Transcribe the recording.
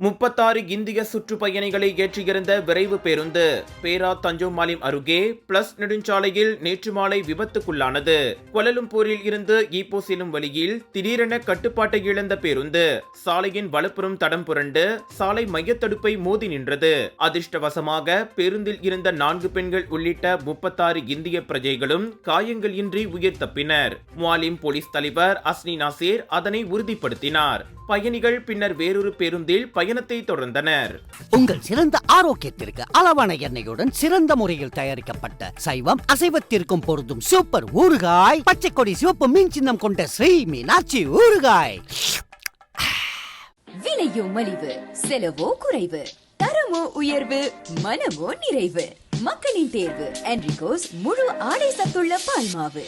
36 இந்திய சுற்றுப்பயணிகளை ஏற்றியிருந்த விரைவு பேருந்து பேரா தஞ்சோமாலிம் அருகே பிளஸ் நெடுஞ்சாலையில் நேற்று மாலை விபத்துக்குள்ளானது. கோலாலம்பூரில் இருந்து ஈப்போ செல்லும் வழியில் திடீரென கட்டுப்பாட்டை இழந்த பேருந்து சாலையின் வலப்புறம் தடம் புரண்டு சாலை மையத்தடுப்பை மோதி நின்றது. அதிர்ஷ்டவசமாக பேருந்தில் இருந்த 4 பெண்கள் உள்ளிட்ட 36 இந்திய பிரஜைகளும் காயங்கள் இன்றி உயிர் தப்பினர். முவாலிம் போலீஸ் தலைவர் அஸ்னி நாசேர் அதனை உறுதிப்படுத்தினார். பயணிகள் பின்னர் வேறொரு பேருந்தில் பயணத்தை தொடர்ந்தனர். உங்கள் சிறந்த ஆரோக்கியத்திற்கு அளவான எண்ணெயுடன் சிறந்த முறையில் தயாரிக்கப்பட்ட சைவம் அசைவத்திற்கும் பொருந்தும் சூப்பர் ஊறுகாய், பச்சை கொடி சிவப்பு மீன் சின்னம் கொண்ட ஸ்ரீ மீனாட்சி ஊறுகாய். விலையோ மலிவு, செலவோ குறைவு, தரமோ உயர்வு, மனமோ நிறைவு. மக்களின் தேர்வு என்ரிகோஸ் முழு ஆடை சத்துள்ள பால்மாவு.